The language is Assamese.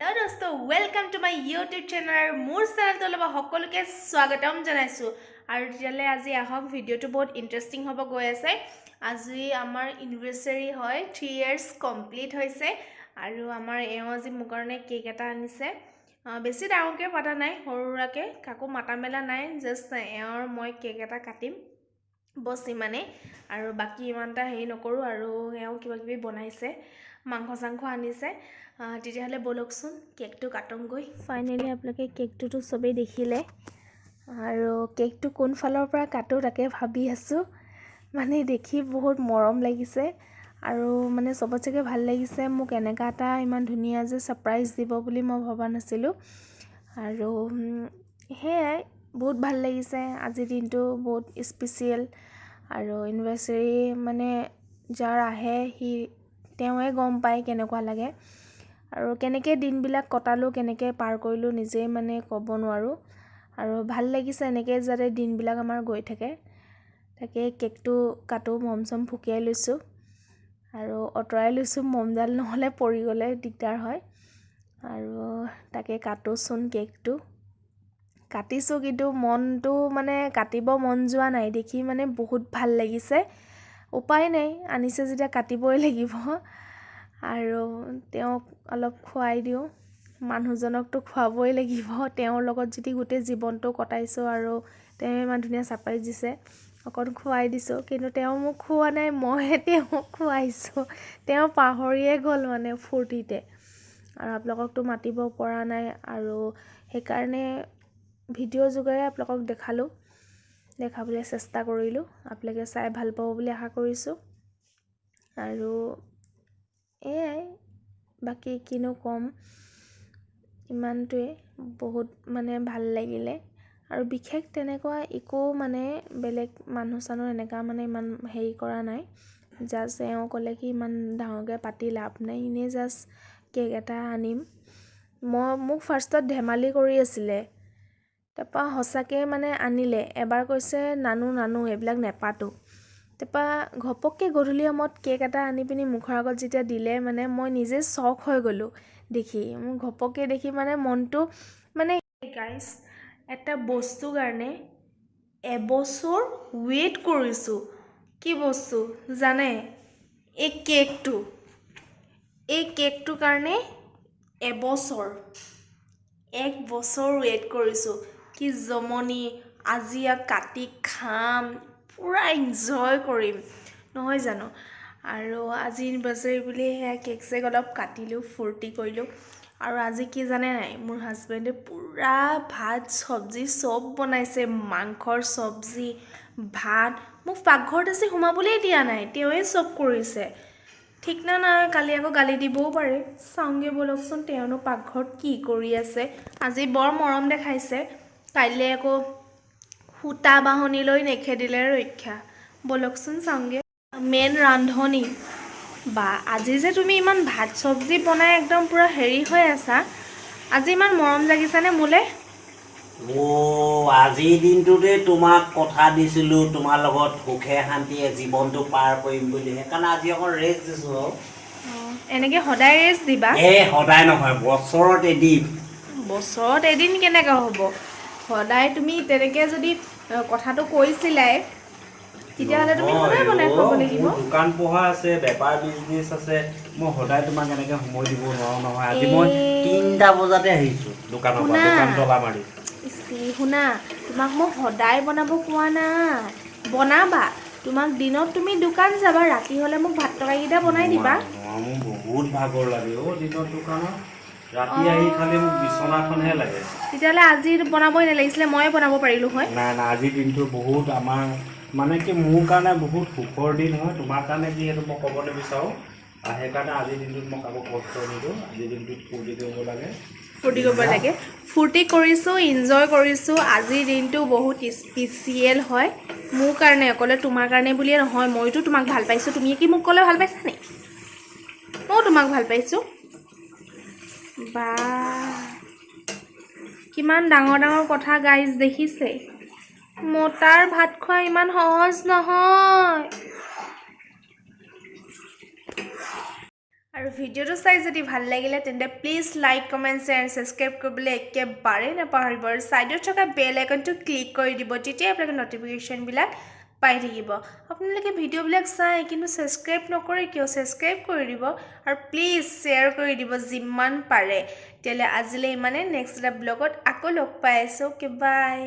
हेलो दोस्तों welcome to my YouTube channel मोर चैनल सकलोके स्वागतम जानाइछु और तेतियाले আজি आहक ভিডিওটো बहुत इंटरेस्टिंग হ'ব গৈ আছে আজি আমাৰ এনিভাৰ্সাৰি হয় 3 ইয়াৰ্স কমপ্লিট হৈছে আৰু আমাৰ এও আজি মোৰ কাৰণে কেক এটা আনিছে বেছি ডাঙৰকে পাতা নাই সৰুৰাকে কাকো মাতা মেলা নাই জাস্ট এওৰ মই কেক এটা কাটিম বস ইমানে আৰু বাকি ইমানটা হেই নকৰো আৰু এও কিবা কিবি বনাইছে মাংস সাংখ আনিছে তেতিয়াহলে বলকচোন কেকটো কাটংগৈ ফাইনালি আপোনালোকে কেকটো সবেই দেখিলে আৰু কেকটো কোন ফালৰ পৰা কাটো তাকে ভাবি আছো মানে দেখি বহুত মৰম লাগিছে আৰু মানে সবচকে ভাল লাগিছে মোক এনেকা এটা ইমান ধুনিয়া যে সাৰপ্ৰাইজ দিব বুলি মই ভবা নাছিলো আৰু হে বহুত ভাল লাগিছে আজি দিনটো বহুত স্পেশাল আৰু এনিভাৰ্সাৰি মানে যাৰ আহে হি তেৱে গম পায় কেনেকুৱা লাগে আৰু কেনেকে দিনবিলাক কটালো কেনেকে পাৰ কৰিলো নিজে মানে ক'ব নোৱাৰো আৰু ভাল লাগিছে এনেকে যাতে দিনবিলাক আমাৰ গৈ থাকে তাকে কেকটো কাটো মমসম ফুকিয়াই লৈছো আৰু অতৰাই লৈছো মমজাল নহলে পৰি গলে দিগদাৰ হয় আৰু তাকে কাটোচোন কেকটো কাটিছো কিন্তু মনটো মানে কাটিব মন যোৱা নাই দেখি মানে বহুত ভাল লাগিছে উপায় নাই আনিছে যেতিয়া কাটিবই লাগিব আৰু তেওঁক অলপ খুৱাই দিও মানুহজনকটো খুৱাবই লাগিব তেওঁৰ লগত যদি গোটে জীৱনটো কটাইছো আৰু তেওঁ ইমান ধুনীয়া সাৰপ্ৰাইজ দিছে অকন খুৱাই দিছো কিন্তু তেওঁ মোক খুৱা নাই মই তেওঁক খুৱাইছো তেওঁ পাহৰিয়ে গল মানে ফুৰ্তিতে আৰু আপোনালোককটো মাতিব পৰা নাই আৰু সেইকাৰণে ভিডিও যোগেৰে আপোনালোকক দেখাবলৈ চেষ্টা কৰিলো আপোনালোকে চাই ভাল পাব বুলি আশা কৰিছো আৰু এয়াই বাকি কিনো কম ইমানটোৱে বহুত মানে ভাল লাগিলে আৰু বিশেষ তেনেকুৱা একো মানে বেলেগ মানুহ চানো এনেকা মানে ইমান হেৰি কৰা নাই জাস্ট এও ক'লে কি ইমান ডাঙৰকে পাতি লাভ নাই ইনে জাস্ট কেক এটা আনিম মোক ফাৰ্ষ্টত ধেমালি কৰি আছিলে তপা হসাকে মানে আনিলে এবাৰ কৈছে নানু এইবিলাক নেপাতো তপা ঘপককে গধুলি সময়ত কেক এটা আনি পিনি মুখৰ আগত যেতিয়া দিলে মানে মই নিজে শক হৈ গলো দেখি মোৰ ঘপককে দেখি মানে মনটো মানে গাইস এটা বস্তু কাৰণে এবছৰ ওয়েট কৰিছো কি বস্তু জানে এই কেকটো কাৰণে এবছৰ এক বছৰ ওয়েট কৰিছো কি জমনি আজি কাটি খাম পুৰা এনজয় কৰিম নহয় জানো আৰু আজি এনিভাৰ্সাৰি বুলি হে কেক চেক অলপ কাটিলো ফুৰ্তি কৰিলো আৰু আজি কি জানে নাই মোৰ হাজবেণ্ডে পুৰা ভাত সবজি সব বনাইছে মাংসৰ সবজি ভাত মোক পাকঘৰত আছে সোমাবলৈ দিয়া নাই তেৱে সব কৰিছে ঠিক না নাই কালি আকৌ গালি দিবও পাৰে চাওঁগে বলকচোন তেওঁনো পাকঘৰত কি কৰি আছে আজি বৰ মৰম দেখাইছে কাইলে আকৌ হুতা বাহনি লৈ নেখেদিলে ৰক্ষা বলকচোন চাওঁগে মেন ৰান্ধনি বা আজি যে তুমি ইমান ভাত সবজি বনাই একদম পুৰা হেৰি হৈ আছা আজি ইমান মৰম লাগিছানে মোলে আজিৰ দিনটোতে তোমাক কথা দিছিলো তোমাৰ লগত সুখে শান্তিয়ে জীৱনটো পাৰ কৰিম বুলি সেইকাৰণে আজি অকণ ৰেষ্ট দিছো এনেকে সদায় ৰেষ্ট দিবা সদায় নহয় বছৰত এদিন কেনেকৈ হ'ব সদায় তুমি তেনেকে যদি কথাটো কৈছিলাই তেতিয়াহ'লে তুমি সদায় বনাই খাব লাগিব দোকান পোহা আছে বেপাৰ বিজনেছ আছে মই সদায় তোমাক এনেকে সময় দিব নোৱাৰো নহয় আজি মই 3টা বজাতে আহিছো দোকানৰ পৰা দোকান তলা মাৰি শুনা তোমাক মই সদায় বনাব কোৱা নাই বনাবা তোমাক দিনত তুমি দোকান যাবা ৰাতি হলে মোক ভাত তৰকাৰীটা বনাই দিবা মোৰ বহুত ভাগৰ লাগে দিনত দোকানত ৰাতি আহি খালি মোক বিছনাখনহে লাগে তেতিয়াহ'লে আজি বনাবই নালাগিছিলে ময়ে বনাব পাৰিলো হয় নাই আজিৰ দিনটো বহুত আমাৰ মানে কি মোৰ কাৰণে বহুত সুখৰ দিন হয় তোমাৰ কাৰণে যিহেতু মই ক'ব নিবিচাৰোঁ সেইকাৰণে আজিৰ দিনটোত মই কাকো কষ্ট নিদিওঁ আজিৰ দিনটোত ফূৰ্তি কৰিব লাগে ফূৰ্তি কৰিছোঁ এনজয় কৰিছোঁ আজিৰ দিনটো বহুত স্পেচিয়েল হয় মোৰ কাৰণে অকলে তোমাৰ কাৰণে বুলিয়ে নহয় মইতো তোমাক ভাল পাইছোঁ তুমি কি মোক ক'লে ভাল পাইছা নে মইও তোমাক ভাল পাইছোঁ বা কিমান ডাঙৰ কথা গাইজ দেখিছে মতাৰ ভাত খোৱা ইমান সহজ নহয় আৰু ভিডিঅ'টো চাই যদি ভাল লাগিলে তেন্তে please like comment share subscribe কৰিবলৈ একেবাৰে নাপাহৰিব আৰু ছাইডত থকা বেল আইকনটো ক্লিক কৰি দিব তেতিয়া আপোনালোকে নটিফিকেশ্যনবিলাক পাই থাকিব আপোনালোকে ভিডিঅ'বিলাক চাই কিন্তু ছাবস্ক্ৰাইব নকৰে কিয় ছাবস্ক্ৰাইব কৰি দিব আৰু প্লিজ শ্বেয়াৰ কৰি দিব যিমান পাৰে তেতিয়াহ'লে আজিলৈ ইমানে নেক্সট এটা ব্লগত আকৌ লগ পাই আছোঁ অ'কে বাই